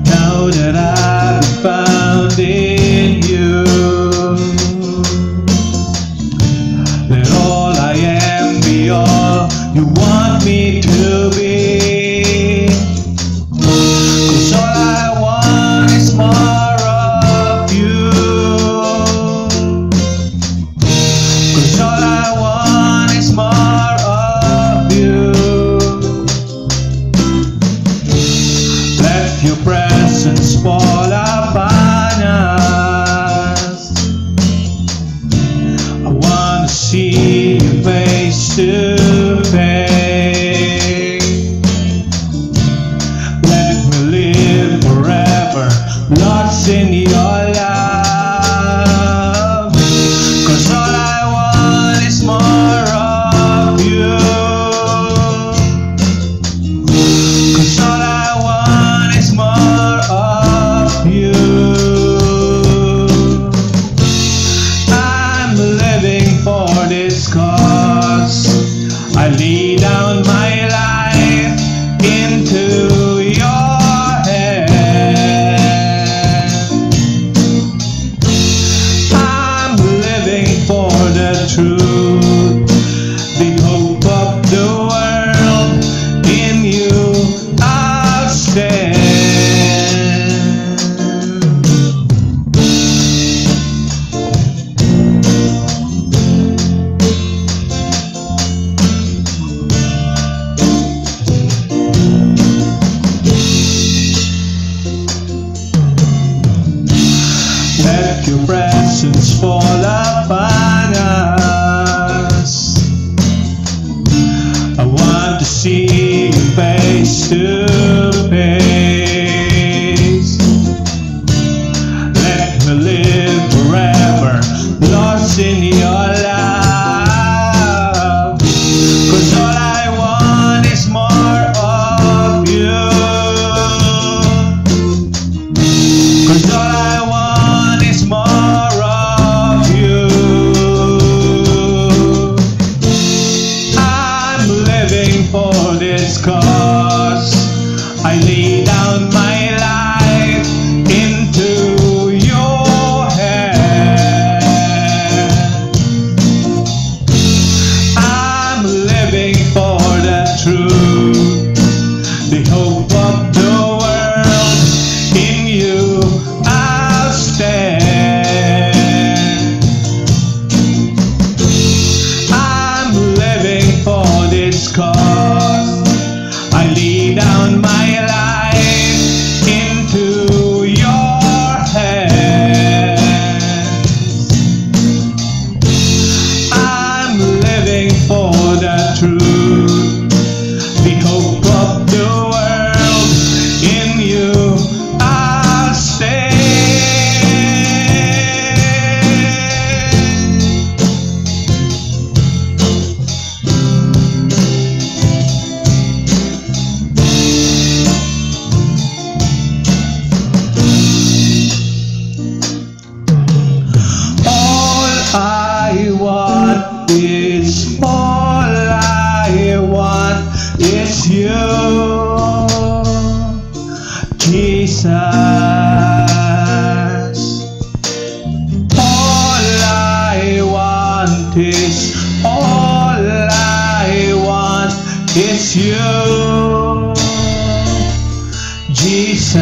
Now that I've found in you that all I am be all you want me to be. 'Cause all I want is more of you. 'Cause all I want is more of you. Let your presence fall upon us. I wanna see you face to face. Let me live forever, lost in your love. 'Cause all I want is more of you. 'Cause all I want is more of you. I'm living for this cause. I lay down my life into your hand. I'm living for the truth, the hope of the world. In you I'll stand. Let your presence fall upon us. I want to see you face to face. Let me live forever, lost in your love. 'Cause all I want is more of you. 'Cause all I want is more of you. I'm living for this cause. I lay down my life into your hand. I'm living for the truth, the hope of the world. In you I'll stand. I'm living for this cause. I lay down my life into your hands. I'm living for the truth, the hope of the world. In you I'll stand. All I want is you, Jesus. All I want is you, Jesus.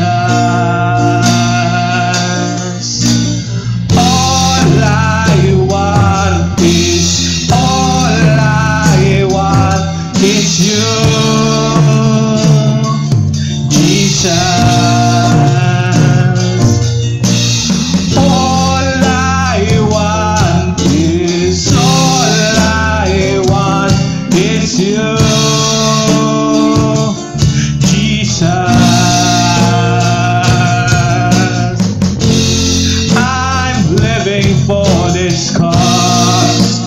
It's you, Jesus. All I want is you, Jesus. I'm living for this cause.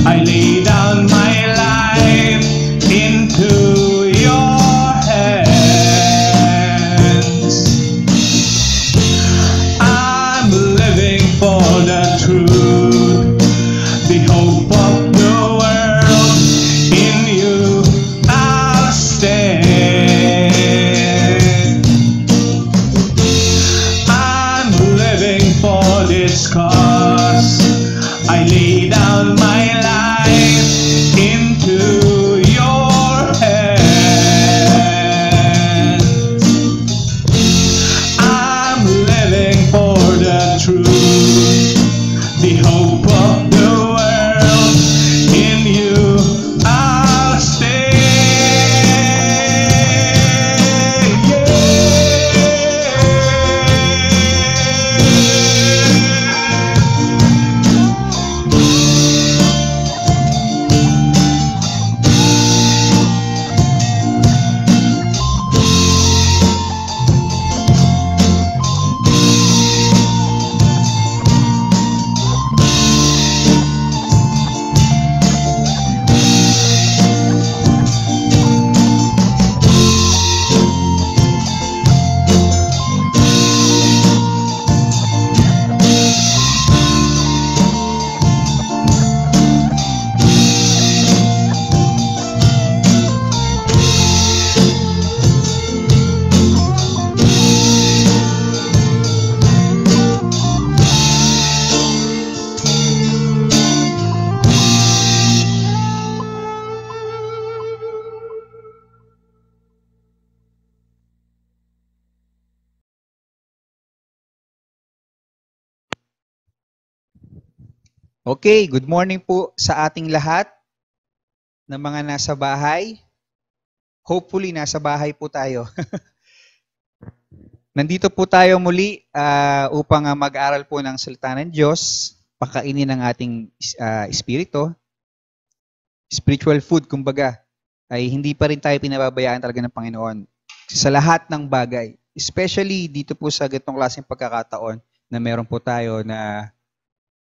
I lay down my life into your hands. I'm living for the truth, the hope of the world. In you I'll stand. hope of the world. In you I'll stay. Okay, good morning po sa ating lahat ng mga nasa bahay. Hopefully, nasa bahay po tayo. Nandito po tayo muli upang mag-aral po ng salita ng Diyos, pakainin ng ating espiritu. Spiritual food, kumbaga, ay hindi pa rin tayo pinababayaan talaga ng Panginoon sa lahat ng bagay. Especially dito po sa ganitong klaseng pagkakataon na meron po tayo na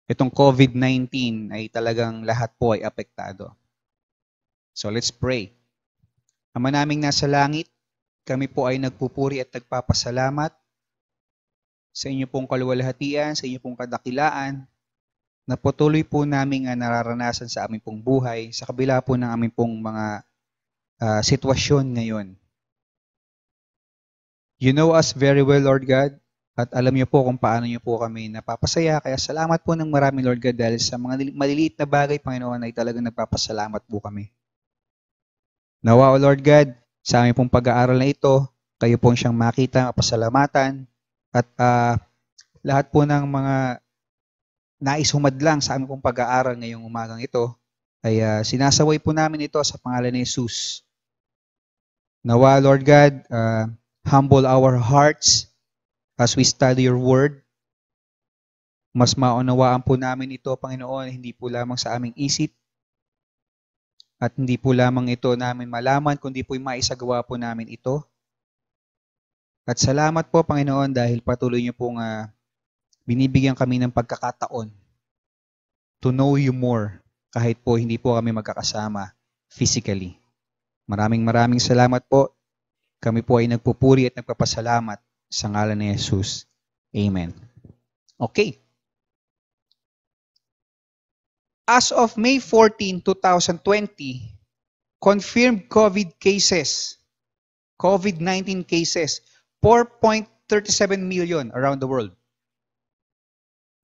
itong COVID-19 ay talagang lahat po ay apektado. So let's pray. Ama naming nasa langit, kami po ay nagpupuri at nagpapasalamat sa inyo pong kaluwalhatian, sa inyo pong kadakilaan, na patuloy po namin nararanasan sa aming pong buhay, sa kabila po ng aming pong mga sitwasyon ngayon. You know us very well, Lord God. At alam niyo po kung paano niyo po kami napapasaya. Kaya salamat po ng marami, Lord God, dahil sa mga maliliit na bagay, Panginoon, ay talagang nagpapasalamat po kami. Nawa, O Lord God, sa aming pong pag-aaral na ito, kayo pong siyang makita, mapasalamatan, at lahat po ng mga nais humadlang sa aming pong pag-aaral ngayong umagang ito, ay sinasaway po namin ito sa pangalan ni Jesus. Nawa, Lord God, humble our hearts, as we study your word, mas maunawaan po namin ito, Panginoon, hindi po lamang sa aming isip, at hindi po lamang ito namin malaman, kundi po maisagawa po namin ito. At salamat po, Panginoon, dahil patuloy niyo pong binibigyan kami ng pagkakataon to know you more, kahit po hindi po kami magkakasama physically. Maraming salamat po. Kami po ay nagpupuri at nagpapasalamat sa ngalan ni Jesus. Amen. Okay. As of May 14, 2020, confirmed COVID-19 cases, 4.37 million around the world.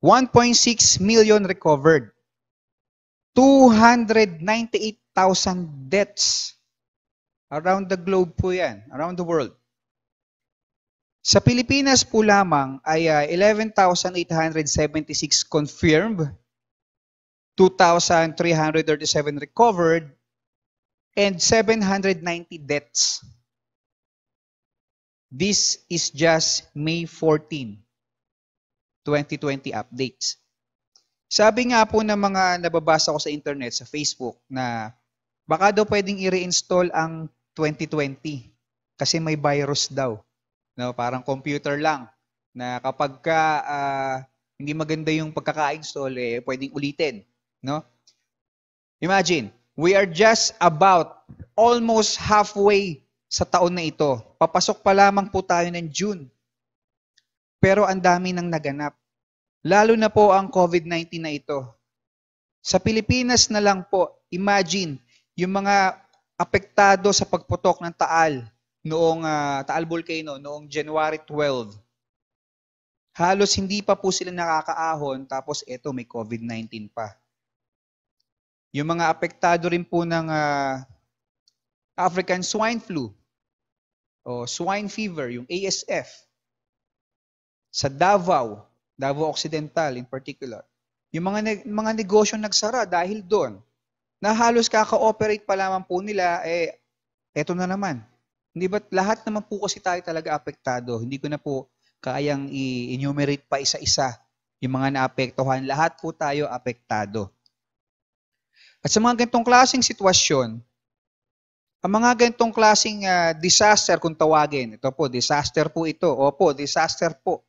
1.6 million recovered. 298,000 deaths. Around the globe po yan, around the world. Sa Pilipinas po lamang ay 11,876 confirmed, 2,337 recovered, and 790 deaths. This is just May 14, 2020 updates. Sabi nga po ng mga nababasa ko sa internet, sa Facebook, na baka daw pwedeng i-reinstall ang 2020 kasi may virus daw. No, parang computer lang na kapag hindi maganda yung pagkaka-install, pwedeng ulitin. No? Imagine, we are just about almost halfway sa taon na ito. Papasok pa lamang po tayo ng June. Pero ang dami nang naganap. Lalo na po ang COVID-19 na ito. Sa Pilipinas na lang po, imagine, yung mga apektado sa pagputok ng Taal, noong Taal Volcano, noong January 12. Halos hindi pa po sila nakakaahon, tapos eto may COVID-19 pa. Yung mga apektado rin po ng African Swine Flu o Swine Fever, yung ASF. Sa Davao Occidental in particular. Yung mga negosyo nagsara dahil doon. Na halos kaka-operate pa lamang po nila, eto na naman. Hindi ba lahat naman po kasi tayo talaga apektado? Hindi ko na po kayang i-enumerate pa isa-isa yung mga naapektuhan. Lahat po tayo apektado. At sa mga ganitong klaseng sitwasyon, ang mga ganitong klaseng disaster kung tawagin, ito po, disaster po ito. Opo, disaster po.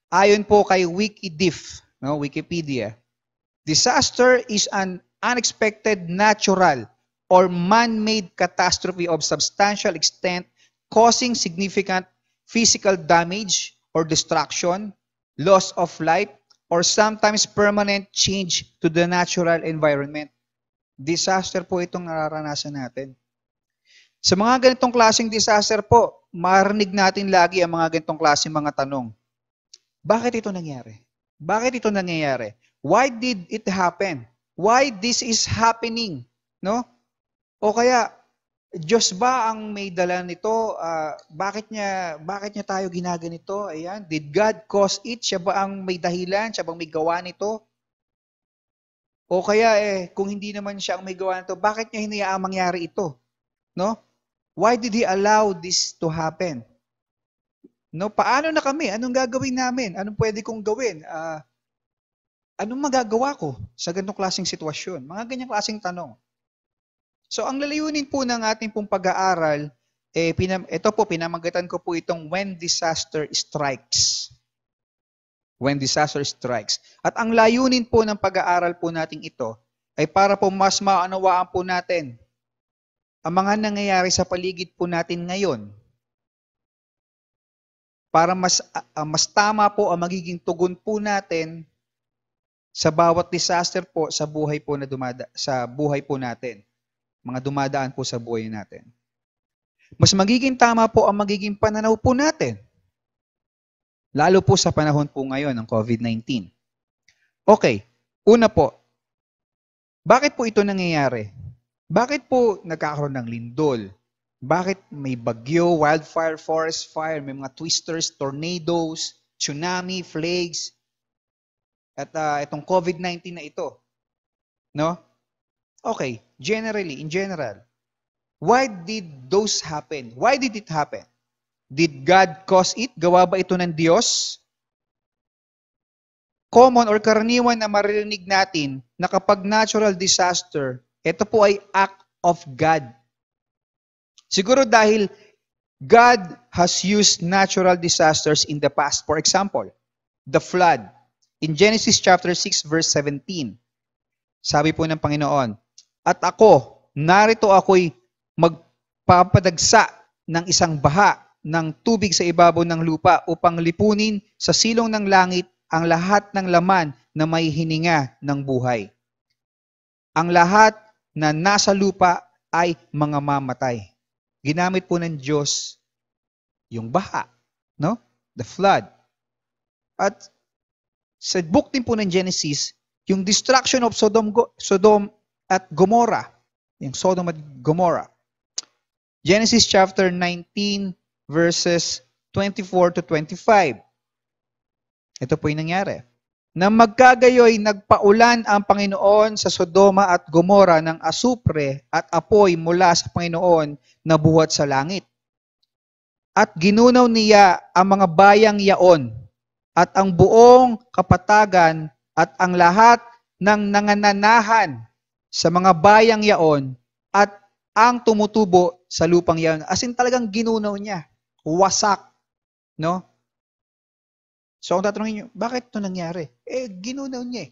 Ayon po kay Wikidiff, no, Wikipedia, disaster is an unexpected natural or man-made catastrophe of substantial extent causing significant physical damage or destruction, loss of life, or sometimes permanent change to the natural environment. Disaster po itong nararanasan natin. Sa mga ganitong klaseng disaster po, marinig natin lagi ang mga ganitong klaseng mga tanong. Bakit ito nangyari? Bakit ito nangyayari? Why did it happen? Why this is happening? No? O kaya, Diyos ba ang may dala nito? Bakit niya tayo ginaganito? Ayan. Did God cause it? Siya ba ang may dahilan? Siya ba ang may gawa nito? O kaya kung hindi naman siya ang may gawa nito, bakit niya hinayaang mangyari ito? No? Why did He allow this to happen? No, paano na kami? Anong gagawin namin? Anong pwede kong gawin? Anong magagawa ko sa ganitong klaseng sitwasyon? Mga ganyang klaseng tanong. So, ang lalayunin po ng ating pong pag-aaral, ito po, pinamagatan ko po itong When Disaster Strikes. When Disaster Strikes. At ang layunin po ng pag-aaral po natin ito ay para po mas maunawaan po natin ang mga nangyayari sa paligid po natin ngayon para mas tama po ang magiging tugon po natin sa bawat disaster po sa buhay po natin. Mga dumadaan po sa buhay natin. Mas magiging tama po ang magiging pananaw po natin. Lalo po sa panahon po ngayon ng COVID-19. Okay, una po, bakit po ito nangyayari? Bakit po nagkakaroon ng lindol? Bakit may bagyo, wildfire, forest fire, may mga twisters, tornadoes, tsunami, plagues, at itong COVID-19 na ito? No? Okay, in general, why did those happen? Why did it happen? Did God cause it? Gawa ba ito ng Diyos? Common or karaniwan na maririnig natin na kapag natural disaster, ito po ay act of God. Siguro dahil God has used natural disasters in the past. For example, the flood. In Genesis chapter 6 verse 17, sabi po ng Panginoon, at ako, narito ako'y magpapadagsa ng isang baha ng tubig sa ibabaw ng lupa upang lipunin sa silong ng langit ang lahat ng laman na may hininga ng buhay. Ang lahat na nasa lupa ay mga mamatay. Ginamit po ng Diyos yung baha, no? The flood. At sa book din po ng Genesis, yung destruction of Sodom at Gomorrah, yung Sodom at Gomorrah. Genesis chapter 19 verses 24 to 25. Ito po yung nangyari. Nang magkagayoy, nagpaulan ang Panginoon sa Sodoma at Gomorrah ng asupre at apoy mula sa Panginoon na buhat sa langit. At ginunaw niya ang mga bayang yaon at ang buong kapatagan at ang lahat ng nangananahan sa mga bayang yaon at ang tumutubo sa lupang yaon. As in talagang ginunaw niya. Wasak. No? So kung tatanungin niyo, bakit ito nangyari? Ginunaw niya eh.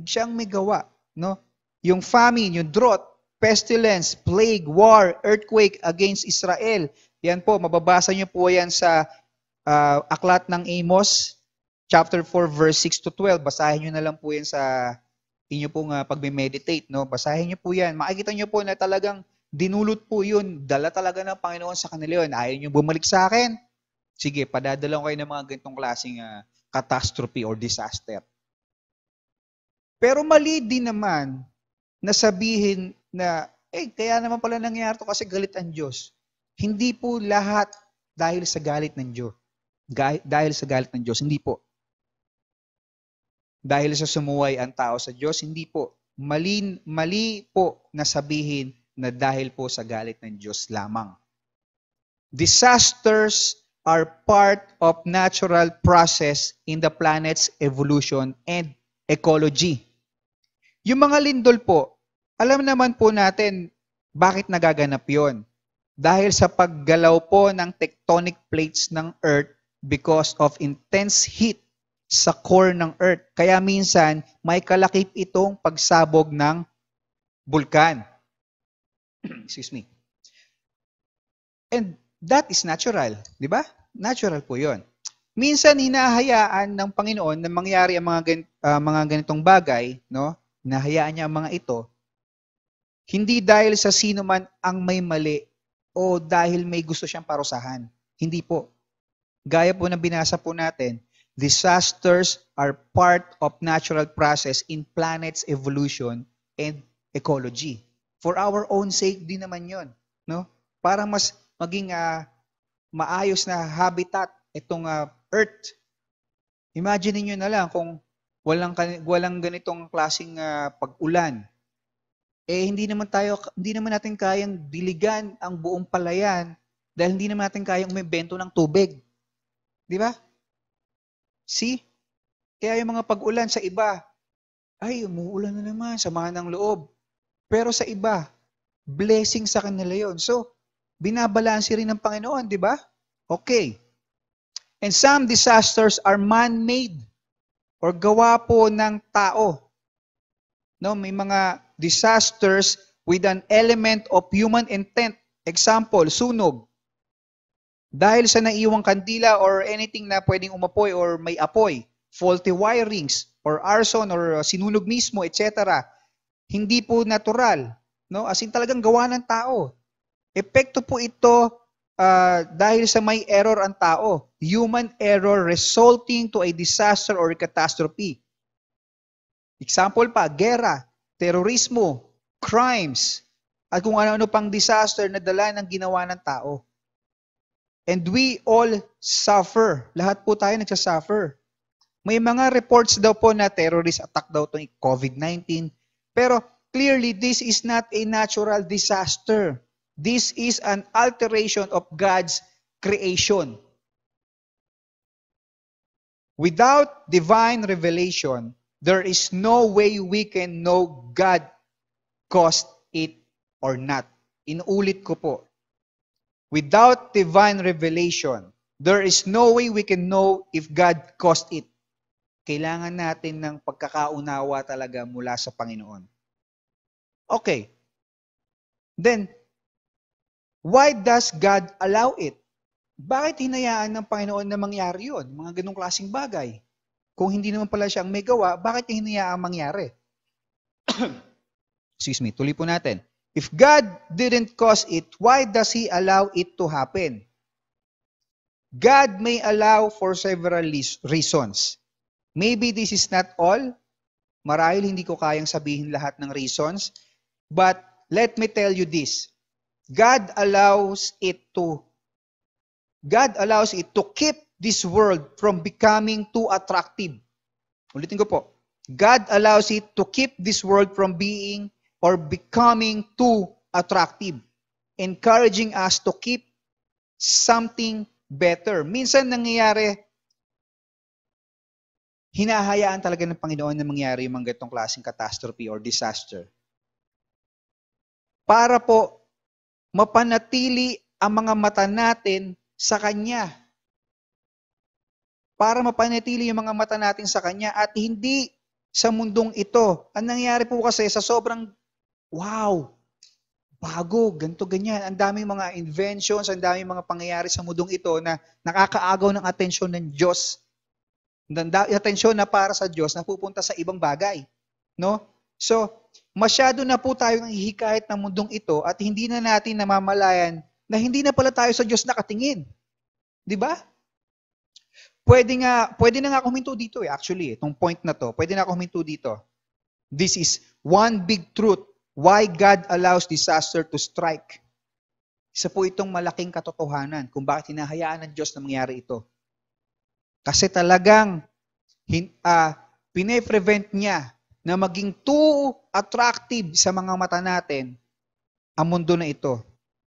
Siyang may gawa. No? Yung famine, yung drought, pestilence, plague, war, earthquake against Israel. Yan po, mababasa niyo po yan sa aklat ng Amos, chapter 4, verse 6 to 12. Basahin niyo na lang po yan sa inyo pong pag-meditate. No? Basahin niyo po yan. Makikita niyo po na talagang dinulot po yun. Dala talaga ng Panginoon sa kanila yun. Ayaw niyo bumalik sa akin? Sige, padadala ko kayo ng mga ganitong klaseng catastrophe or disaster. Pero mali din naman na sabihin na, kaya naman pala nangyari ito kasi galit ang Diyos. Hindi po lahat dahil sa galit ng Diyos. Dahil sa galit ng Diyos, hindi po. dahil sa sumuway ang tao sa Diyos. Hindi po. Mali po na sabihin na dahil po sa galit ng Diyos lamang. Disasters are part of natural process in the planet's evolution and ecology. Yung mga lindol po, alam naman po natin bakit nagaganap yon. Dahil sa paggalaw po ng tectonic plates ng Earth because of intense heat sa core ng Earth. Kaya minsan, may kalakip itong pagsabog ng bulkan. Excuse me. And that is natural, di ba? Natural po yon. Minsan, hinahayaan ng Panginoon na mangyari ang mga ganitong bagay, no? Hinahayaan niya ang mga ito, hindi dahil sa sino man ang may mali o dahil may gusto siyang parusahan. Hindi po. Gaya po na binasa po natin, disasters are part of natural process in planet's evolution and ecology. For our own sake din naman yon, no? Para mas maging maayos na habitat itong Earth. Imagine niyo na lang kung walang ganitong klaseng pag-ulan. Hindi naman natin kayang diligan ang buong palayan dahil hindi naman natin kayang umibento ng tubig. Di ba? See? Kaya yung mga pag-ulan sa iba, ay, umuulan na naman, sama ng loob. Pero sa iba, blessing sa kanila yon. So, binabalanse rin ng Panginoon, di ba? Okay. And some disasters are man-made or gawa po ng tao. No, may mga disasters with an element of human intent. Example, sunog. Dahil sa naiwang kandila or anything na pwedeng umapoy or may apoy, faulty wirings or arson or sinunog mismo, etc. Hindi po natural, no? As in talagang gawa ng tao. Epekto po ito dahil sa may error ang tao. Human error resulting to a disaster or catastrophe. Example pa, gera, terorismo, crimes, at kung ano-ano pang disaster na dala ng ginawa ng tao. And we all suffer. Lahat po tayo nagsasuffer. May mga reports daw po na terrorist attack daw itong COVID-19. Pero clearly, this is not a natural disaster. This is an alteration of God's creation. Without divine revelation, there is no way we can know God caused it or not. Inuulit ko po. Without divine revelation, there is no way we can know if God caused it. Kailangan natin ng pagkakaunawa talaga mula sa Panginoon. Okay. Then, why does God allow it? Bakit hinayaan ng Panginoon na mangyari yun? Mga ganong klaseng bagay. Kung hindi naman pala siya ang may gawa, bakit niya hinayaan mangyari? Excuse me, tuloy po natin. If God didn't cause it, why does He allow it to happen? God may allow for several reasons. Maybe this is not all. Marahil hindi ko kayang sabihin lahat ng reasons. But let me tell you this. God allows it to keep this world from becoming too attractive. Ulitin ko po. God allows it to keep this world from being or becoming too attractive, encouraging us to keep something better. Minsan nangyayari, hinahayaan talaga ng Panginoon na mangyari yung mga ganitong klaseng catastrophe or disaster. Para po, mapanatili ang mga mata natin sa Kanya. Para mapanatili yung mga mata natin sa Kanya at hindi sa mundong ito. Ang nangyayari po kasi sa sobrang wow, bago, ganito, ganyan. Ang daming mga inventions, ang daming mga pangyayari sa mundong ito na nakakaagaw ng atensyon ng Diyos. Atensyon na para sa Diyos na pupunta sa ibang bagay. No? So, masyado na po tayo nang hihikayat ng mundong ito at hindi na natin namamalayan na hindi na pala tayo sa Diyos nakatingin. Di ba? Pwede na nga huminto dito actually, itong point na to, pwede na huminto dito. This is one big truth. Why God allows disaster to strike. Isa po itong malaking katotohanan kung bakit hinahayaan ng Diyos na mangyari ito. Kasi talagang pine-prevent niya na maging too attractive sa mga mata natin ang mundo na ito.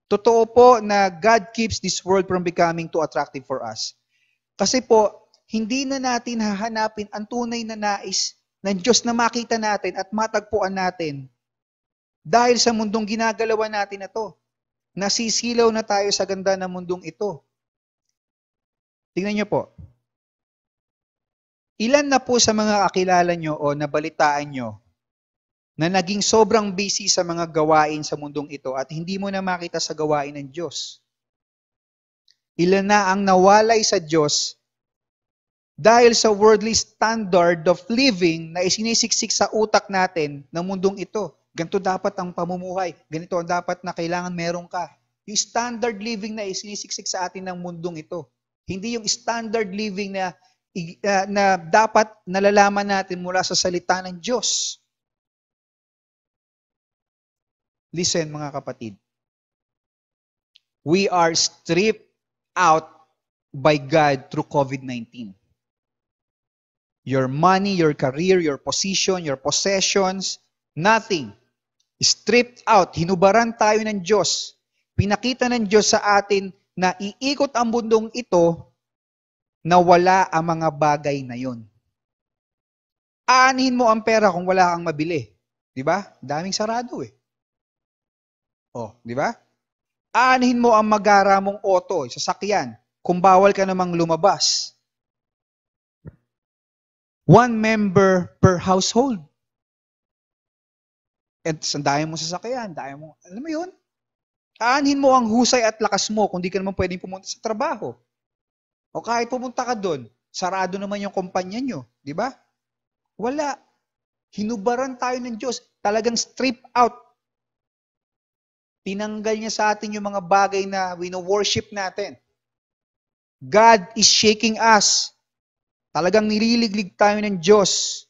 Totoo po na God keeps this world from becoming too attractive for us. Kasi po, hindi na natin hahanapin ang tunay na nais ng Diyos na makita natin at matagpuan natin dahil sa mundong ginagalawan natin na to. Nasisilaw na tayo sa ganda ng mundong ito. Tingnan niyo po. Ilan na po sa mga kakilala nyo o nabalitaan nyo na naging sobrang busy sa mga gawain sa mundong ito at hindi mo na makita sa gawain ng Diyos? Ilan na ang nawalay sa Diyos dahil sa worldly standard of living na isinisiksik sa utak natin ng mundong ito. Ganito dapat ang pamumuhay. Ganito ang dapat na kailangan meron ka. Yung standard living na isinisiksik sa atin ng mundong ito. Hindi yung standard living na dapat nalalaman natin mula sa salita ng Diyos. Listen mga kapatid. We are stripped out by God through COVID-19. Your money, your career, your position, your possessions, nothing. Stripped out. Hinubaran tayo ng Diyos. Pinakita ng Diyos sa atin na iikot ang mundong ito na wala ang mga bagay na yon. Aanhin mo ang pera kung wala kang mabili. Di ba? Daming sarado eh. Oh, di ba? Aanhin mo ang magara mong auto, sasakyan, kung bawal ka namang lumabas. 1 member per household. At sandayan mo sasakyan, dayan mo, alam mo yun? Aanhin mo ang husay at lakas mo kung di ka naman pwedeng pumunta sa trabaho. O kahit pumunta ka doon, sarado naman yung kumpanya nyo. Di ba? Wala. Hinubaran tayo ng Diyos. Talagang strip out. Tinanggal niya sa atin yung mga bagay na wino-worship natin. God is shaking us. Talagang nililiglig tayo ng Diyos.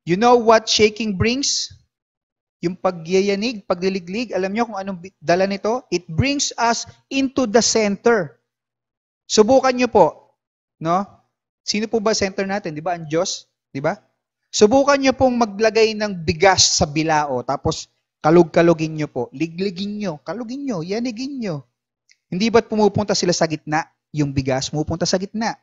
You know what shaking brings? Yung pagyayanig, pagliliglig, alam niyo kung anong dala nito? It brings us into the center. Subukan niyo po, no? Sino po ba center natin? Di ba? Ang Diyos? Di ba? Subukan niyo pong maglagay ng bigas sa bilao, tapos kalug-kalugin niyo po. Ligligin niyo, kalugin niyo, yanigin niyo. Hindi ba't pumupunta sila sa gitna? Yung bigas, pumupunta sa gitna.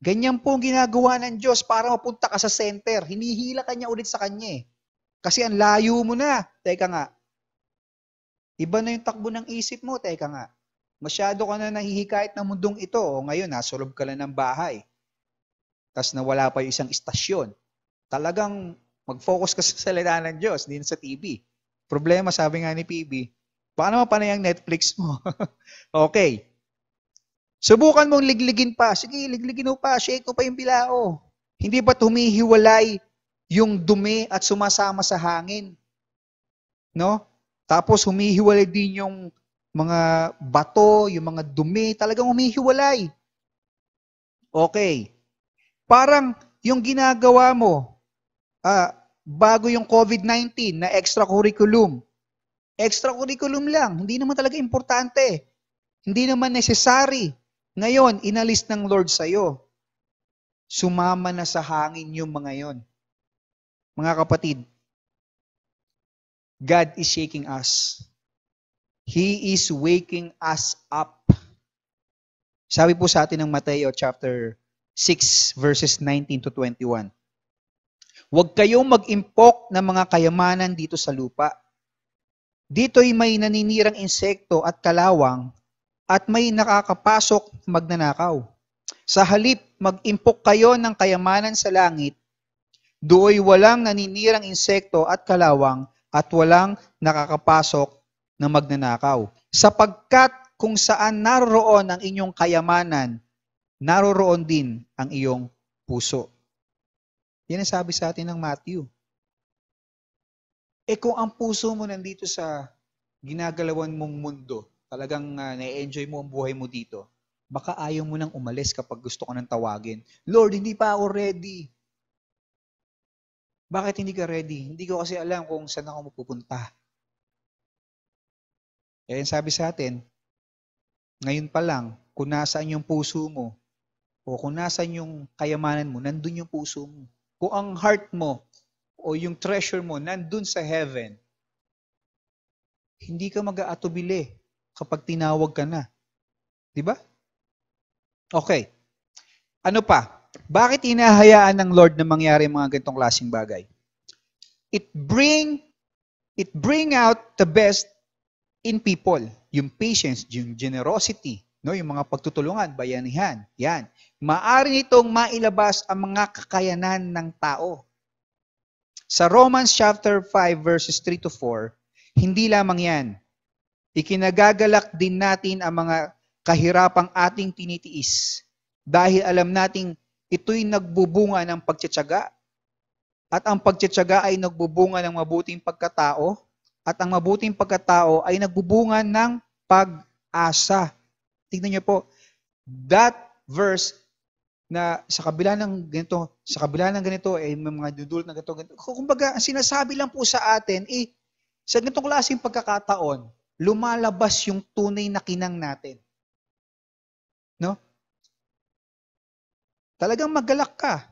Ganyan po ang ginagawa ng Diyos para mapunta ka sa center. Hinihila ka niya ulit sa Kanya eh. Kasi ang layo mo na. Teka nga. Iba na yung takbo ng isip mo. Teka nga. Masyado ka na nahihikayat ng mundong ito. O ngayon, nasulob ka lang ng bahay. Tapos nawala pa yung isang istasyon. Talagang mag-focus ka sa salita ng Diyos, hindi sa TV. Problema, sabi nga ni PB, paano mapanay ang Netflix mo? Okay. Subukan mong ligligin pa. Sige, ligligin mo pa. Shake mo pa yung bilao. Hindi ba't humihiwalay yung dumi at sumasama sa hangin? No? Tapos humihiwalay din yung mga bato, yung mga dumi. Talagang humihiwalay. Okay. Parang yung ginagawa mo, bago yung COVID-19 na extracurriculum. Extracurriculum lang. Hindi naman talaga importante. Hindi naman necessary. Ngayon, inalis ng Lord sa'yo. Sumama na sa hangin yung mga yon. Mga kapatid, God is shaking us. He is waking us up. Sabi po sa atin ng Mateo chapter 6 verses 19 to 21. Huwag kayong mag-impok ng mga kayamanan dito sa lupa. Dito'y may naninirang insekto at kalawang at may nakakapasok magnanakaw. Sa halip, mag-impok kayo ng kayamanan sa langit. Do'y walang naninirang insekto at kalawang at walang nakakapasok na magnanakaw. Sapagkat kung saan naroroon ang inyong kayamanan, naroroon din ang iyong puso. Yan ang sabi sa atin ng Matthew. Kung ang puso mo nandito sa ginagalawan mong mundo, talagang na-enjoy mo ang buhay mo dito, baka ayaw mo nang umalis kapag gusto ka nang tawagin. Lord, hindi pa ako ready. Bakit hindi ka ready? Hindi ko kasi alam kung saan ako mapupunta. Yan sabi sa atin, ngayon pa lang, kung nasaan yung puso mo, o kung nasan yung kayamanan mo, nandun yung puso mo. Kung ang heart mo o yung treasure mo nandun sa heaven, hindi ka mag-aatubili kapag tinawag ka na. Di ba? Okay. Ano pa? Bakit inahayaan ng Lord na mangyari mga ganitong klaseng bagay? It bring out the best in people. Yung patience, yung generosity, no, yung mga pagtutulungan, bayanihan. Yan. Maaari nitong mailabas ang mga kakayanan ng tao. Sa Romans chapter 5 verses 3 to 4, hindi lamang yan. Ikinagagalak din natin ang mga kahirapang ating tinitiis dahil alam nating ito'y nagbubunga ng pagtsatsaga at ang pagtsatsaga ay nagbubunga ng mabuting pagkatao at ang mabuting pagkatao ay nagbubunga ng pag-asa. Tignan niyo po, that verse na sa kabila ng ganito, may mga dudulot na ganito. Kumbaga, sinasabi lang po sa atin, sa ganitong klaseng pagkakataon, lumalabas yung tunay na kinang natin. No? Talagang magalak ka.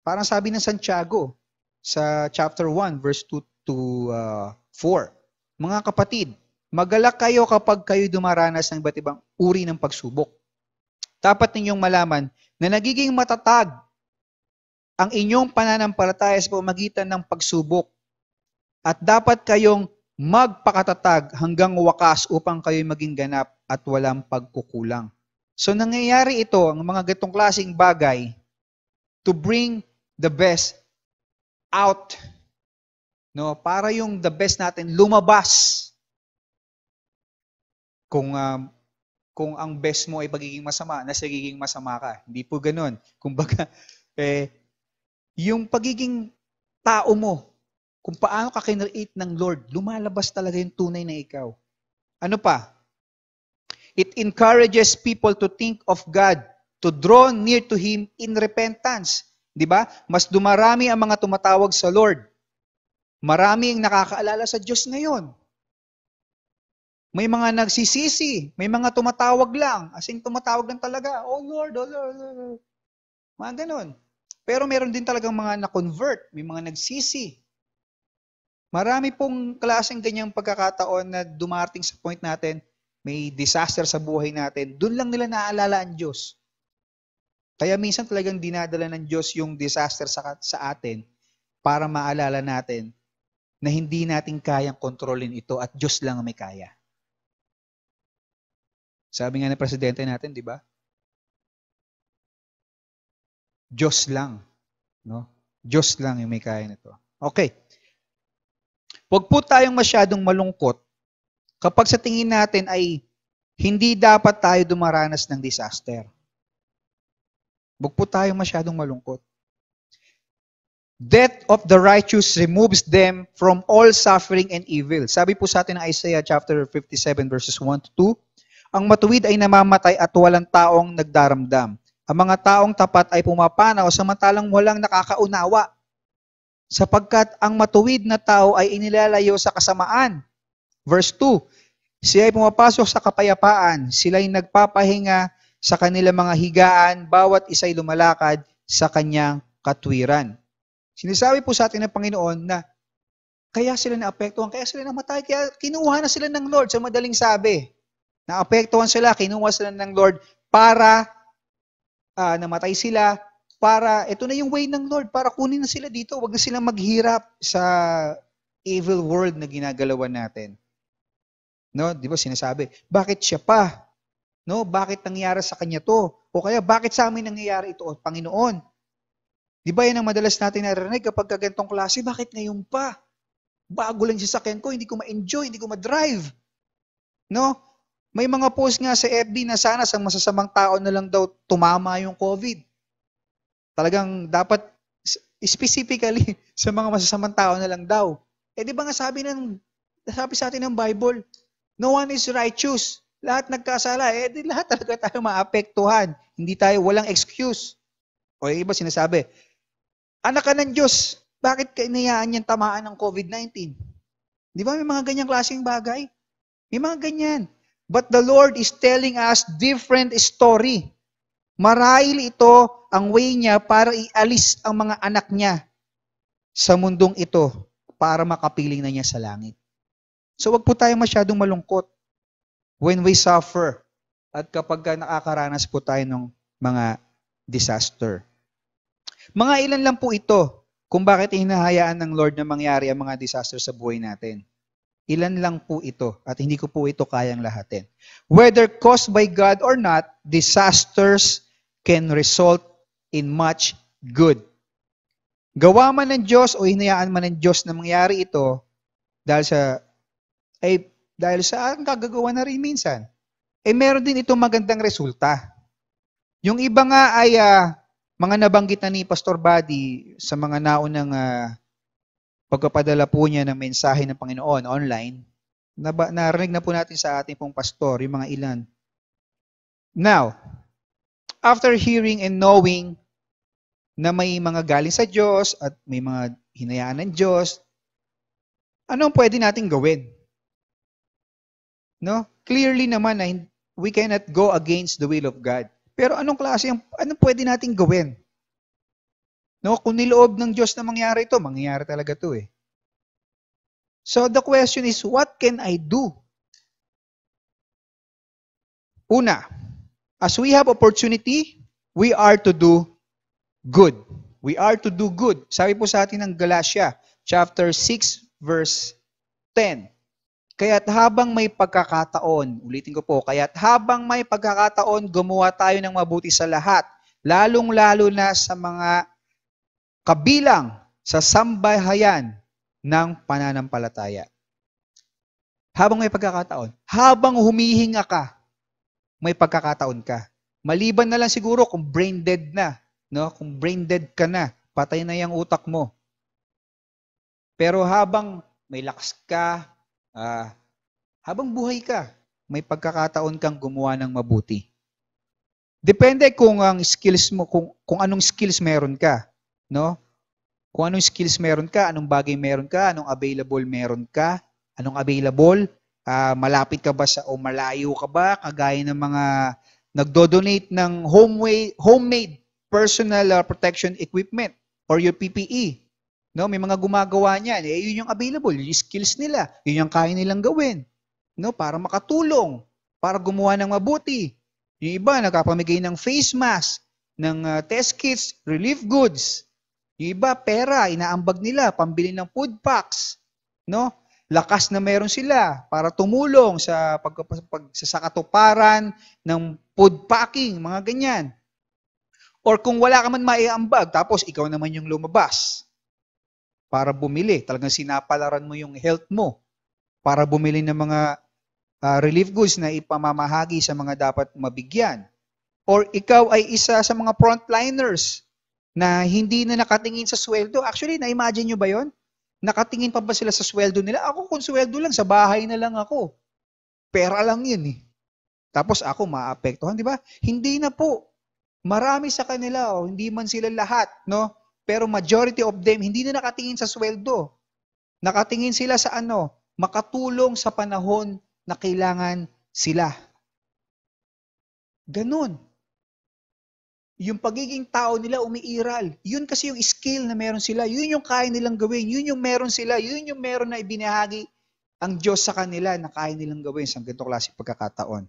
Parang sabi ng Santiago sa chapter 1, verse 2 to 4. Mga kapatid, magalak kayo kapag kayo dumaranas ng iba't ibang uri ng pagsubok. Dapat ninyong malaman na nagiging matatag ang inyong pananampalataya sa pamamagitan ng pagsubok. At dapat kayong magpakatatag hanggang wakas upang kayo maging ganap at walang pagkukulang. So nangyayari ito, ang mga ganitong klaseng bagay, to bring the best out. No, para yung the best natin lumabas. Kung ang best mo ay pagiging masama, nagiging masama ka. Hindi po ganoon. Kumbaga, yung pagiging tao mo, kung paano ka kinreate ng Lord, lumalabas talaga yung tunay na ikaw. Ano pa? It encourages people to think of God, to draw near to Him in repentance. Di ba? Mas dumarami ang mga tumatawag sa Lord. Marami ang nakakaalala sa Diyos ngayon. May mga nagsisisi, may mga tumatawag lang. As in, tumatawag lang talaga. Oh Lord, oh Lord, oh Lord. Mga ganun. Pero meron din talagang mga na-convert, may mga nagsisi. Marami pong klaseng ganyang pagkakataon na dumating sa point natin, may disaster sa buhay natin, doon lang nila naaalala ang Diyos. Kaya minsan talagang dinadala ng Diyos yung disaster sa atin para maalala natin na hindi natin kayang kontrolin ito at Diyos lang ang may kaya. Sabi nga ng presidente natin, di ba? Diyos lang. No? Diyos lang yung may kaya nito. Okay. Huwag po tayong masyadong malungkot kapag sa tingin natin ay hindi dapat tayo dumaranas ng disaster. Huwag po tayong masyadong malungkot. Death of the righteous removes them from all suffering and evil. Sabi po sa atin ng Isaiah chapter 57 verses 1 to 2, ang matuwid ay namamatay at walang taong nagdaramdam. Ang mga taong tapat ay pumapanaw samantalang walang nakakaunawa. Sapagkat ang matuwid na tao ay inilalayo sa kasamaan. Verse 2, siya ay pumapasok sa kapayapaan, sila'y nagpapahinga sa kanilang mga higaan, bawat isa'y lumalakad sa kanyang katwiran. Sinasabi po sa atin ng Panginoon na kaya sila naapektuhan, kaya sila namatay, kaya kinuha na sila ng Lord sa madaling sabi. Naapektuhan sila, kinuha sila ng Lord para namatay sila, para, ito na yung way ng Lord, para kunin na sila dito. Huwag na silang maghirap sa evil world na ginagalawan natin. No, di ba sinasabi, bakit siya pa? No, bakit nangyari sa kanya to? O kaya, bakit sa amin nangyayari ito? O, Panginoon. Di ba yan ang madalas natin narinig kapag ganitong klase, bakit ngayon pa? Bago lang yung sasakyan ko, hindi ko ma-enjoy, hindi ko ma-drive. No? May mga post nga sa FB na sana sa masasamang tao na lang daw tumama yung COVID. Talagang dapat specifically sa mga masasamang tao na lang daw. Di ba nga sabi sa atin ng Bible, no one is righteous. Lahat nagkasala. Lahat talaga tayo maapektuhan. Hindi tayo, walang excuse. O yung iba sinasabi, anak ka ng Diyos, bakit kainayaan niyang tamaan ng COVID-19? Di ba may mga ganyang klaseng bagay? May mga ganyan. But the Lord is telling us different story. Marahil ito ang way niya para ialis ang mga anak niya sa mundong ito para makapiling na niya sa langit. So wag po tayo masyadong malungkot when we suffer at kapag nakakaranas po tayo ng mga disaster. Mga ilan lang po ito kung bakit hinahayaan ng Lord na mangyari ang mga disaster sa buhay natin. Ilan lang po ito at hindi ko po ito kayang lahatin. Whether caused by God or not, disasters can result in much good. Gawa man ng Diyos o hinayaan man ng Diyos na mangyari ito dahil sa ang kagagawa na rin minsan, meron din itong magandang resulta. Yung iba nga ay mga nabanggit na ni Pastor Buddy sa mga naunang pagpapadala po niya ng mensahe ng Panginoon online, narinig na po natin sa ating pong pastor, yung mga ilan. Now, after hearing and knowing na may mga galing sa Diyos at may mga hinayaan ng Diyos, anong pwede nating gawin? No? Clearly naman na we cannot go against the will of God. Pero anong pwede nating gawin? No, kung niloob ng Diyos na mangyari ito, mangyayari talaga ito eh. So the question is, what can I do? Una, as we have opportunity, we are to do good. We are to do good. Sabi po sa atin ng Galatia, chapter 6, verse 10. Kaya't habang may pagkakataon, ulitin ko po, kaya't habang may pagkakataon, gumawa tayo ng mabuti sa lahat, lalong-lalo na sa mga kabilang sa sambahayan ng pananampalataya. Habang may pagkakataon, habang humihinga ka, may pagkakataon ka. Maliban na lang siguro kung brain dead na, no? Kung brain dead ka na, patay na yung utak mo. Pero habang may lakas ka, habang buhay ka, may pagkakataon kang gumawa ng mabuti. Depende kung ang skills mo, kung anong skills meron ka. No? Kung anong skills meron ka, anong bagay meron ka, anong available meron ka, anong available, malapit ka ba o malayo ka ba, kagaya ng mga nagdo-donate ng homemade personal protection equipment or your PPE. No, may mga gumagawa niyan. Yun yung available, yung skills nila, yun yung kaya nilang gawin. No, para makatulong, para gumawa ng mabuti. Yung iba nagpapamigay ng face mask, ng test kits, relief goods. Yung iba, pera, inaambag nila, pambili ng food packs. No? Lakas na meron sila para tumulong sa katuparan ng food packing, mga ganyan. Or kung wala ka man maiambag, tapos ikaw naman yung lumabas para bumili. Talagang sinapalaran mo yung health mo para bumili ng mga relief goods na ipamamahagi sa mga dapat mabigyan. Or ikaw ay isa sa mga frontliners na hindi na nakatingin sa sweldo. Actually, na-imagine nyo ba yon? Nakatingin pa ba sila sa sweldo nila? Ako kung sweldo lang, sa bahay na lang ako. Pera lang yun eh. Tapos ako maapektuhan, di ba? Hindi na po. Marami sa kanila, hindi man sila lahat, no? Pero majority of them, hindi na nakatingin sa sweldo. Nakatingin sila sa makatulong sa panahon na kailangan sila. Ganun. Yung pagiging tao nila umiiral. Yun kasi yung skill na meron sila. Yun yung kaya nilang gawin. Yun yung meron sila. Yun yung meron na ibinahagi ang Diyos sa kanila na kaya nilang gawin sa ganitong klase pagkakataon.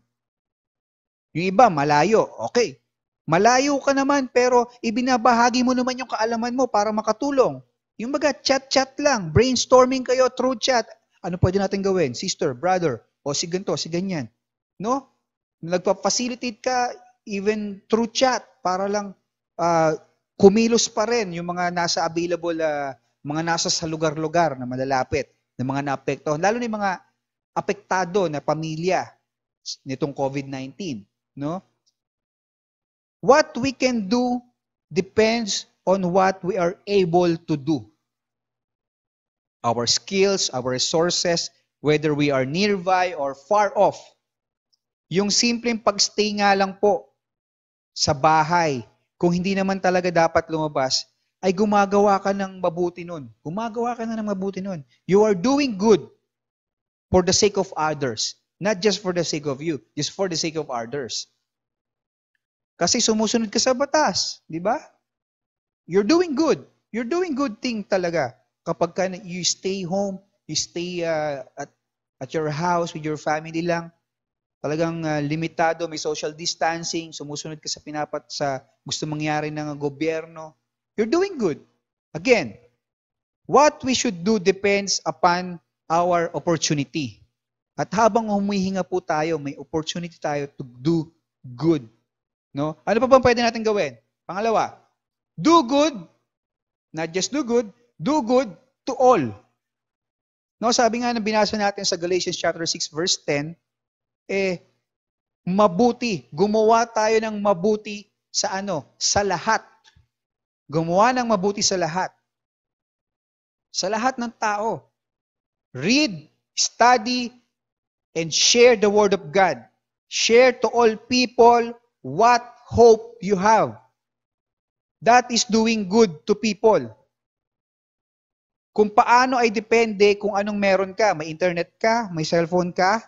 Yung iba, malayo. Okay. Malayo ka naman pero ibinabahagi mo naman yung kaalaman mo para makatulong. Yung baga, chat-chat lang. Brainstorming kayo through chat. Ano pwede natin gawin? Sister, brother, o si ganito, si ganyan. No? Nagpa-facilitate ka even through chat para lang kumilos pa rin yung mga nasa available, mga nasa sa lugar-lugar na malalapit, na mga naapektuhan. Lalo na yung mga apektado na pamilya nitong COVID-19. No? What we can do depends on what we are able to do. Our skills, our resources, whether we are nearby or far off. Yung simpleng pagstay nga lang po sa bahay, kung hindi naman talaga dapat lumabas, ay gumagawa ka ng mabuti nun. Gumagawa ka na ng mabuti nun. You are doing good for the sake of others. Not just for the sake of you, just for the sake of others. Kasi sumusunod ka sa batas, di ba? You're doing good. You're doing good thing talaga. Kapag you stay home, you stay at your house with your family lang, talagang limitado, may social distancing, sumusunod ka sa gusto mangyari ng gobyerno, you're doing good. Again, what we should do depends upon our opportunity. At habang humihinga po tayo, may opportunity tayo to do good. No? Ano pa bang pwede natin gawin? Pangalawa, do good, not just do good to all. No, sabi nga na binasa natin sa Galatians chapter 6 verse 10, mabuti. Gumawa tayo ng mabuti sa Sa lahat. Gumawa ng mabuti sa lahat. Sa lahat ng tao. Read, study, and share the Word of God. Share to all people what hope you have. That is doing good to people. Kung paano ay depende kung anong meron ka. May internet ka, may cellphone ka.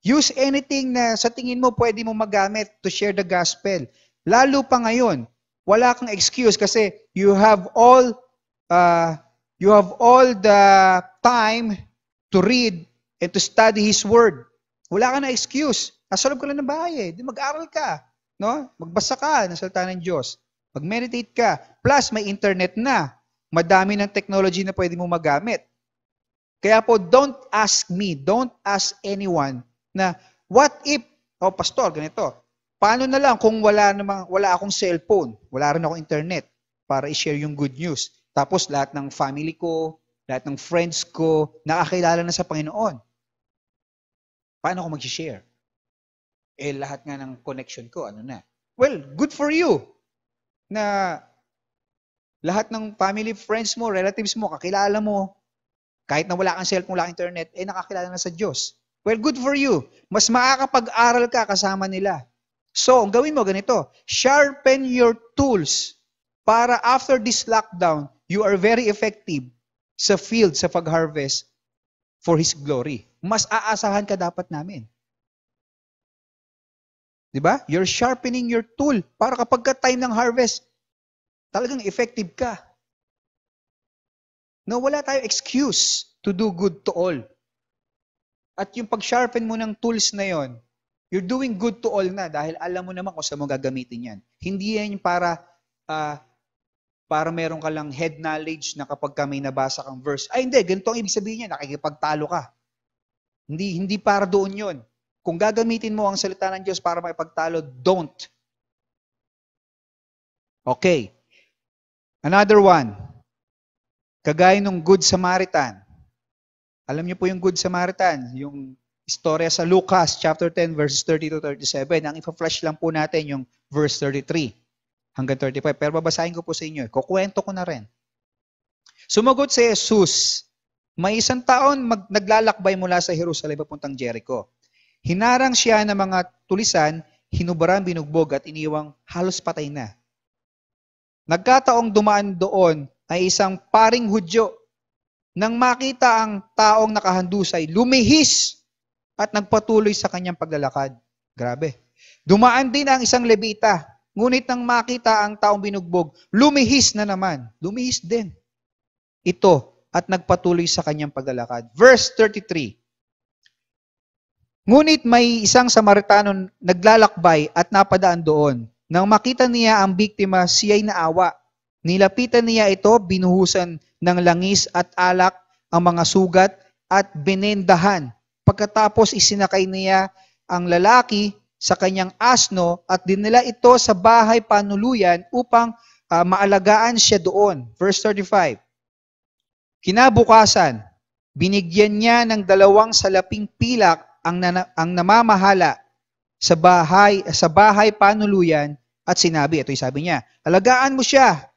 Use anything na sa tingin mo pwede mo magamit to share the gospel. Lalo pa ngayon, wala kang excuse kasi you have all the time to read and to study His Word. Wala ka na excuse. Nasa loob ka lang ng bahay. Di mag-aral ka. No? Magbasa ka ng salita ng Diyos. Mag-meditate ka. Plus, may internet na. Madami ng technology na pwede mo magamit. Kaya po, don't ask me, don't ask anyone na, what if, pastor, ganito, paano na lang kung wala akong cellphone, wala rin akong internet para i-share yung good news. Tapos lahat ng family ko, lahat ng friends ko, nakakilala na sa Panginoon. Paano ako mag-share? Lahat nga ng connection ko, na? Well, good for you na lahat ng family, friends mo, relatives mo, kakilala mo, kahit na wala kang cellphone, wala kang internet, nakakilala na sa Diyos. Well, good for you. Mas makakapag-aral ka kasama nila. So, ang gawin mo ganito, sharpen your tools para after this lockdown, you are very effective sa field, sa pag-harvest for His glory. Mas aasahan ka dapat namin. Diba? You're sharpening your tool para kapag ka-time ng harvest, talagang effective ka. No, wala tayong excuse to do good to all. At yung pag-sharpen mo ng tools na yon, you're doing good to all na dahil alam mo naman kung saan mo gagamitin yan. Hindi yan para meron ka lang head knowledge na kapag may nabasa kang verse. Hindi, ganito ang ibig sabihin niya, nakikipagtalo ka. Hindi para doon yon. Kung gagamitin mo ang salita ng Diyos para makipagtalo, don't. Okay. Another one. Kagaya nung Good Samaritan. Alam niyo po yung Good Samaritan, yung istorya sa Lucas chapter 10 verses 30 to 37. Ang ipa-flash lang po natin yung verse 33 hanggang 35. Pero babasahin ko po sa inyo. Kukwento ko na rin. Sumagot si Jesus, may isang taon naglalakbay mula sa Jerusalem papuntang Jericho. Hinarang siya ng mga tulisan, hinubaran, binugbog at iniwang halos patay na. Nagkataong dumaan doon ay isang paring Hudyo. Nang makita ang taong nakahandusay, lumihis at nagpatuloy sa kanyang paglalakad. Grabe. Dumaan din ang isang Levita. Ngunit nang makita ang taong binugbog, lumihis na naman. Lumihis din. Ito at nagpatuloy sa kanyang paglalakad. Verse 33. Ngunit may isang Samaritano naglalakbay at napadaan doon. Nang makita niya ang biktima, siya'y naawa. Nilapitan niya ito, binuhusan ng langis at alak ang mga sugat at binendahan. Pagkatapos isinakay niya ang lalaki sa kanyang asno at dinala ito sa bahay panuluyan upang maalagaan siya doon. Verse 35. Kinabukasan, binigyan niya ng 2 salaping pilak ang namamahala sa bahay panuluyan at sinabi, ito'y sabi niya, alagaan mo siya.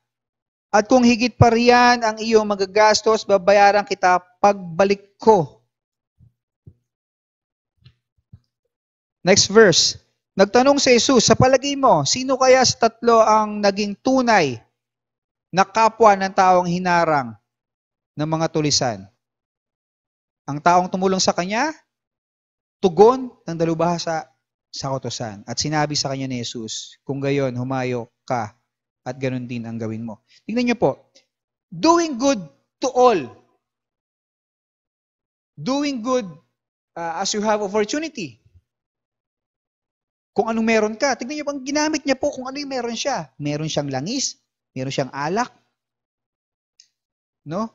At kung higit pa riyan ang iyong magagastos, babayaran kita pagbalik ko. Next verse. Nagtanong si Jesus, sa palagay mo, sino kaya sa 3 ang naging tunay na kapwa ng taong hinarang ng mga tulisan? Ang taong tumulong sa kanya, tugon ng dalubhasa, sa kautusan. At sinabi sa kanya ni Jesus, kung gayon, humayo ka at ganun din ang gawin mo. Tingnan niyo po, doing good to all. Doing good as you have opportunity. Kung anong meron ka, tingnan niyo po, ang ginamit niya po kung ano yung meron siya. Meron siyang langis, meron siyang alak, no?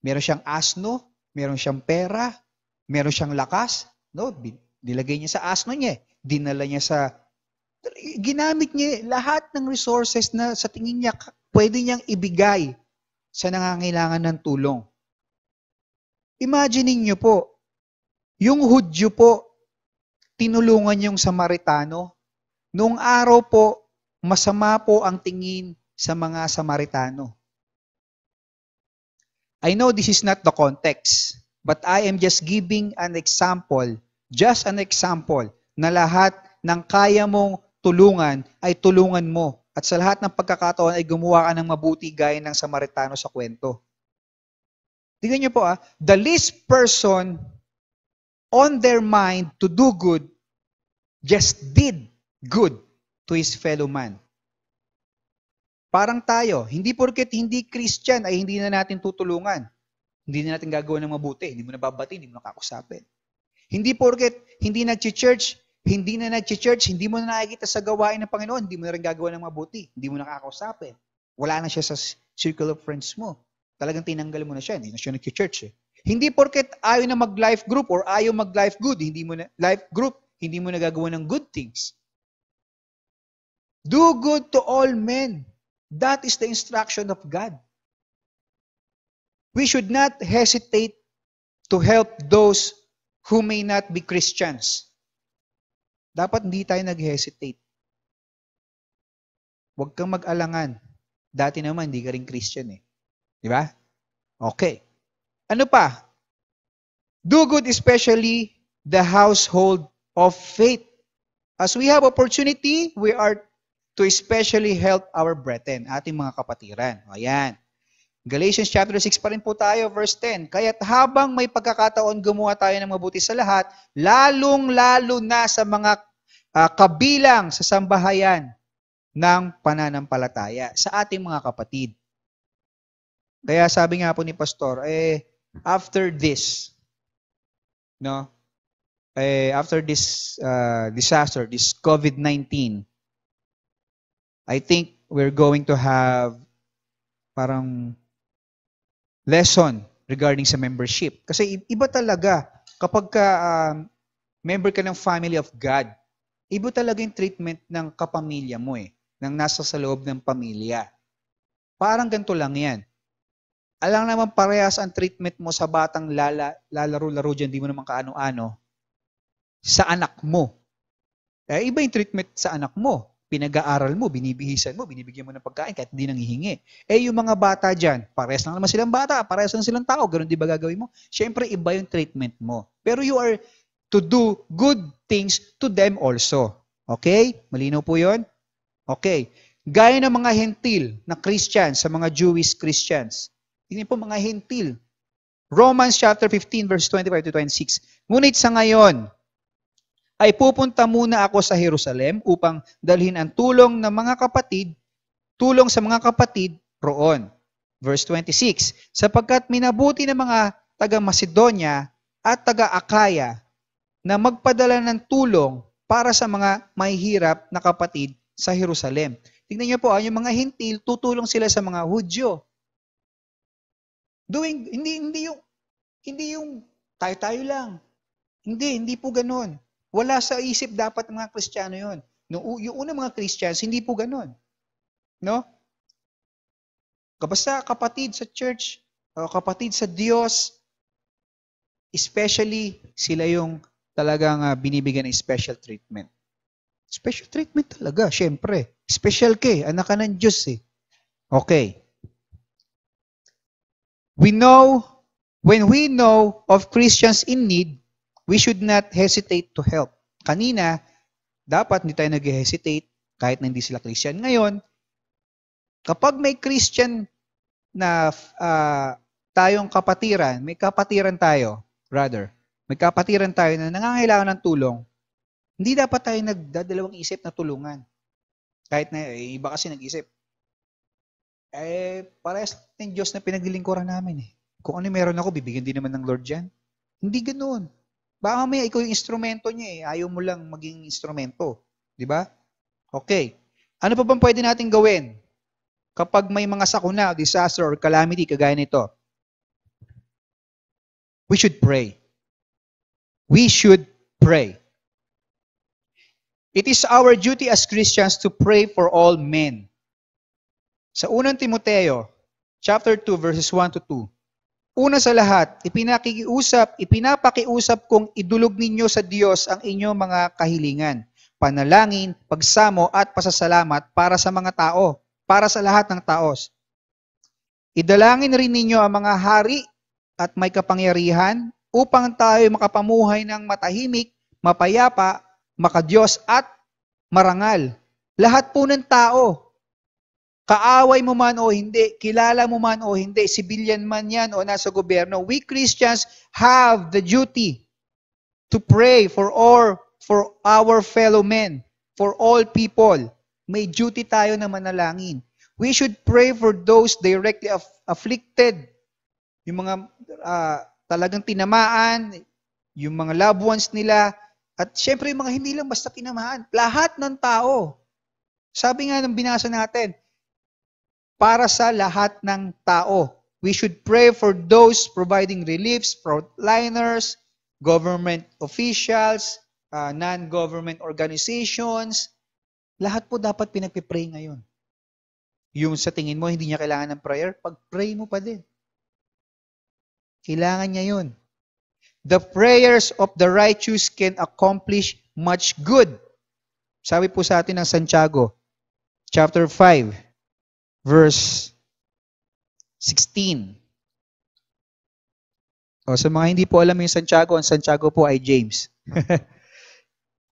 Meron siyang asno, meron siyang pera, meron siyang lakas, no? Nilagay niya sa asno niya, dinala niya sa ginamit niya lahat ng resources na sa tingin niya pwede niyang ibigay sa nangangailangan ng tulong. Imagine niyo po, yung Hudyo po, tinulungan yung Samaritano. Noong araw po, masama po ang tingin sa mga Samaritano. I know this is not the context, but I am just giving an example, na lahat ng kaya mong tulungan ay tulungan mo. At sa lahat ng pagkakataon ay gumawa ka ng mabuti gaya ng Samaritano sa kwento. Tingnan niyo po the least person on their mind to do good just did good to his fellow man. Parang tayo, hindi porket hindi Christian ay hindi na natin tutulungan. Hindi na natin gagawin ng mabuti, hindi mo nababati, hindi mo nakakusapin. Hindi porket hindi nag-church, hindi mo na nakikita sa gawain ng Panginoon, hindi mo na rin gagawa ng mabuti, hindi mo nakakausapin. Wala na siya sa circle of friends mo. Talagang tinanggal mo na siya, hindi na siya nag-church. Hindi porket ayaw na mag-life group or ayaw mag-life good, hindi mo na gagawa ng good things. Do good to all men. That is the instruction of God. We should not hesitate to help those who may not be Christians. Dapat hindi tayo nag-hesitate. Huwag kang mag-alangan. Dati naman, hindi ka rin Christian eh. Di ba? Okay. Ano pa? Do good especially the household of faith. As we have opportunity, we are to especially help our brethren, ating mga kapatiran. Ayan. Galatians chapter 6 pa rin po tayo, verse 10. Kaya't habang may pagkakataon gumawa tayo ng mabuti sa lahat, lalong-lalo na sa mga kabilang sa sambahayan ng pananampalataya, sa ating mga kapatid. Kaya sabi nga po ni Pastor, after this, after this disaster, this COVID-19, I think we're going to have parang lesson regarding sa membership. Kasi iba talaga kapag member ka ng family of God, iba talaga yung treatment ng kapamilya mo ng nasa sa loob ng pamilya. Parang ganito lang yan. Alam naman parehas ang treatment mo sa batang lalaro-laro dyan, di mo naman kaano-ano, sa anak mo. Iba yung treatment sa anak mo. Pinag-aaral mo, binibihisan mo, binibigyan mo ng pagkain kahit hindi nanghihingi. Yung mga bata dyan, parehas lang naman silang bata, parehas lang silang tao, ganun di ba gagawin mo? Siyempre, iba yung treatment mo. Pero you are to do good things to them also. Okay? Malinaw po yun? Okay. Gaya ng mga hentil na Christians, sa mga Jewish Christians. Tingnan po mga hentil. Romans chapter 15 verse 25 to 26. Ngunit sa ngayon, ay pupunta muna ako sa Jerusalem upang dalhin ang tulong sa mga kapatid roon. Verse 26, sapagkat minabuti ng mga taga-Macedonia at taga-Akaya na magpadala ng tulong para sa mga mahihirap na kapatid sa Jerusalem. Tingnan niyo po, yung mga hintil, tutulong sila sa mga Hudyo. Hindi yung tayo-tayo lang. Hindi po ganoon. Wala sa isip dapat ng mga Kristiyano yun. Yung unang mga Christians, hindi po ganun. No? Basta kapatid sa church, kapatid sa Diyos, especially sila yung talagang binibigyan ng special treatment. Special treatment talaga, syempre. Special ka anak ka ng Diyos Okay. When we know of Christians in need, we should not hesitate to help. Kanina, dapat hindi tayo nag-hesitate kahit na hindi sila Christian. Ngayon, kapag may Christian na tayong may kapatiran tayo na nangangailangan ng tulong, Hindi dapat tayo nagdadalawang isip na tulungan. Kahit na iba kasi nag-isip. Parehas ng Diyos na pinaglilingkuran namin eh. Kung ano meron ako, bibigyan din naman ng Lord yan. Hindi ganoon. Baka mamaya ikaw yung instrumento niya eh. Ayaw mo lang maging instrumento. Di ba? Okay. Ano pa bang pwede natin gawin? Kapag may mga sakuna, disaster, or calamity, kagaya nito, we should pray. We should pray. It is our duty as Christians to pray for all men. Sa unang Timoteo, chapter 2, verses 1 to 2, una sa lahat, ipinapakiusap kong idulog ninyo sa Diyos ang inyong mga kahilingan, panalangin, pagsamo at pasasalamat para sa mga tao, para sa lahat ng taos. Idalangin rin ninyo ang mga hari at may kapangyarihan upang tayo makapamuhay ng matahimik, mapayapa, makadiyos at marangal. Lahat po ng tao, kaaway mo man o hindi, kilala mo man o hindi, civilian man yan o nasa gobyerno, we Christians have the duty to pray for our fellow men, for all people. May duty tayo na manalangin. We should pray for those directly afflicted, yung mga talagang tinamaan, yung mga loved ones nila, at syempre yung mga hindi lang basta tinamaan. Lahat ng tao. Sabi nga ng binasa natin, para sa lahat ng tao. We should pray for those providing reliefs, frontliners, government officials, non-government organizations. Lahat po dapat pinagpipray ngayon. Yung sa tingin mo, hindi niya kailangan ng prayer, pag-pray mo pa din. Kailangan niya yun. The prayers of the righteous can accomplish much good. Sabi po sa atin ng Santiago, chapter 5, verse 16. O, sa mga hindi po alam yung Santiago, ang Santiago po ay James.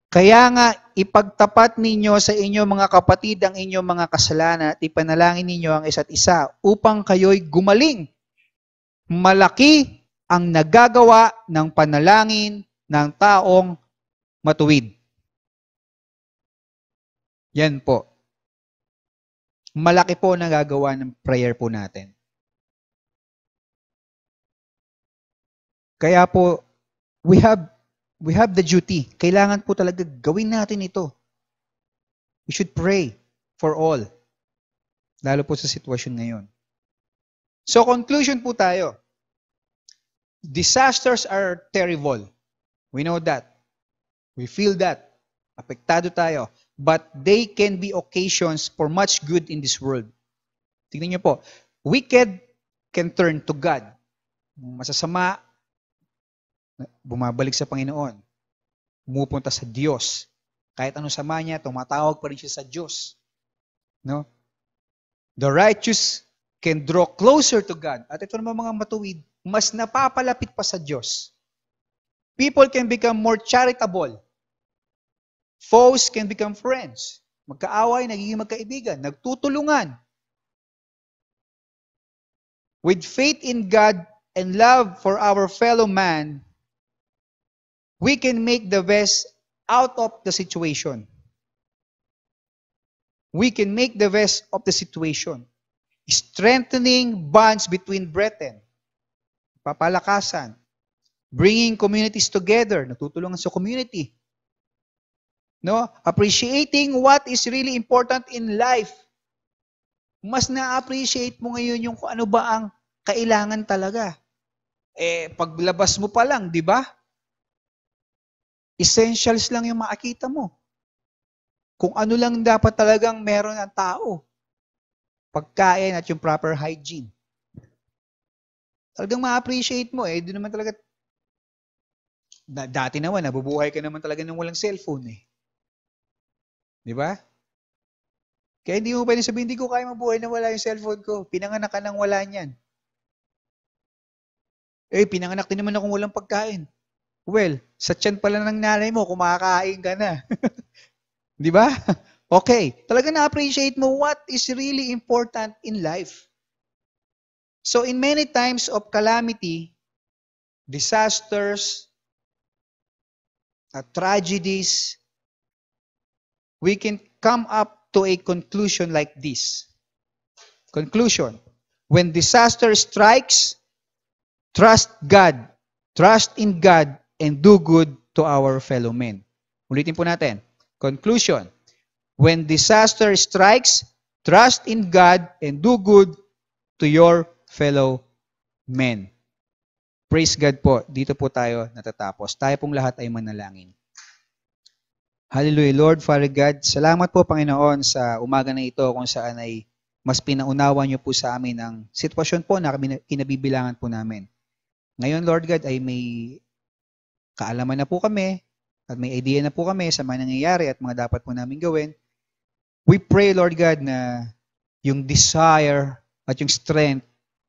Kaya nga, ipagtapat ninyo sa inyo mga kapatid ang inyong mga kasalanan at ipanalangin ninyo ang isa't isa upang kayo'y gumaling. Malaki ang nagagawa ng panalangin ng taong matuwid. Yan po. Malaki po ang nagagawa ng prayer po natin. Kaya po, we have the duty. Kailangan po talaga gawin natin ito. We should pray for all. Lalo po sa sitwasyon ngayon. So, conclusion po tayo. Disasters are terrible. We know that. We feel that. Apektado tayo. But they can be occasions for much good in this world. Tingnan niyo po. Wicked can turn to God. Masasama, bumabalik sa Panginoon. Pumupunta sa Diyos. Kahit anong sama niya, tumatawag pa rin siya sa Diyos. No? The righteous can draw closer to God. At ito naman mga matuwid, mas napapalapit pa sa Diyos. People can become more charitable. Foes can become friends. Magkaaway, nagiging magkaibigan, nagtutulungan. With faith in God and love for our fellow man, we can make the best out of the situation. We can make the best of the situation. Strengthening bonds between brethren. Papalakasan. Bringing communities together. Natutulungan sa community. No? Appreciating what is really important in life. Mas na-appreciate mo ngayon yung kung ano ba ang kailangan talaga. Paglabas mo pa lang, di ba? Essentials lang yung makikita mo. Kung ano lang dapat talagang meron ng tao. Pagkain at yung proper hygiene. Talagang ma-appreciate mo eh. Doon naman talaga, dati naman, nabubuhay ka naman talaga ng walang cellphone eh. Di ba? Kaya hindi mo pwede sabihin, hindi ko kaya mabuhay na wala yung cellphone ko. Pinanganak ka nang wala niyan. Pinanganak din naman akong walang pagkain. Well, sa tiyan pala ng nanay mo, kumakain ka na. Di ba? Okay. Talaga na-appreciate mo what is really important in life. So in many times of calamity, disasters, tragedies, we can come up to a conclusion like this. Conclusion. When disaster strikes, trust God. Trust in God and do good to our fellow men. Ulitin po natin. Conclusion. When disaster strikes, trust in God and do good to your fellow men. Praise God po. Dito po tayo natatapos. Tayo pong lahat ay manalangin. Hallelujah. Lord, Father God, salamat po, Panginoon, sa umaga na ito kung saan ay mas pinaunawa niyo po sa amin ang sitwasyon po na kinabibilangan po namin. Ngayon, Lord God, ay may kaalaman na po kami at may idea na po kami sa mga nangyayari at mga dapat po namin gawin. We pray, Lord God, na yung desire at yung strength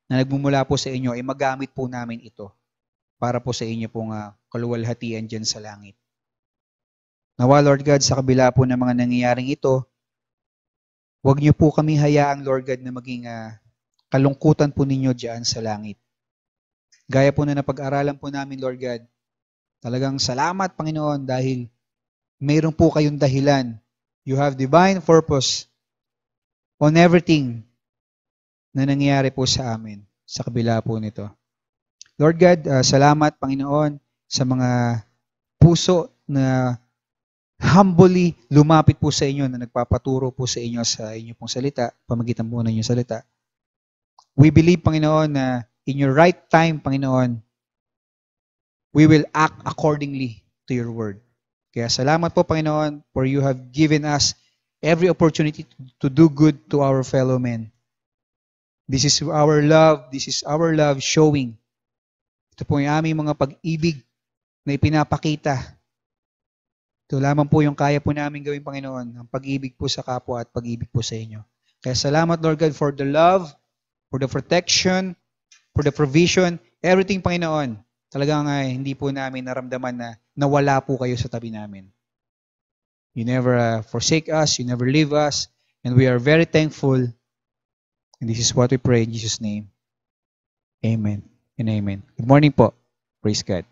na nagmumula po sa inyo ay magamit po namin ito para po sa inyo pong kaluwalhatian dyan sa langit. Nawa, Lord God, sa kabila po ng mga nangyayaring ito, huwag niyo po kami hayaang, Lord God, na maging kalungkutan po ninyo dyan sa langit. Gaya po na napag-aralan po namin, Lord God, talagang salamat, Panginoon, dahil mayroon po kayong dahilan. You have divine purpose on everything na nangyayari po sa amin sa kabila po nito. Lord God, salamat, Panginoon, sa mga puso na humbly lumapit po sa inyo, na nagpapaturo po sa inyo pong salita, pamagitan po ng inyong salita. We believe, Panginoon, na in your right time, Panginoon, we will act accordingly to your word. Kaya salamat po, Panginoon, for you have given us every opportunity to do good to our fellow men. This is our love showing. Ito po yung aming mga pag-ibig na ipinapakita. Ito lamang po yung kaya po namin gawin, Panginoon, ang pag-ibig po sa kapwa at pag-ibig po sa inyo. Kaya salamat, Lord God, for the love, for the protection, for the provision, everything, Panginoon. Talagang hindi po namin naramdaman na nawala po kayo sa tabi namin. You never forsake us, you never leave us, and we are very thankful. And this is what we pray in Jesus' name. Amen and amen. Good morning po. Praise God.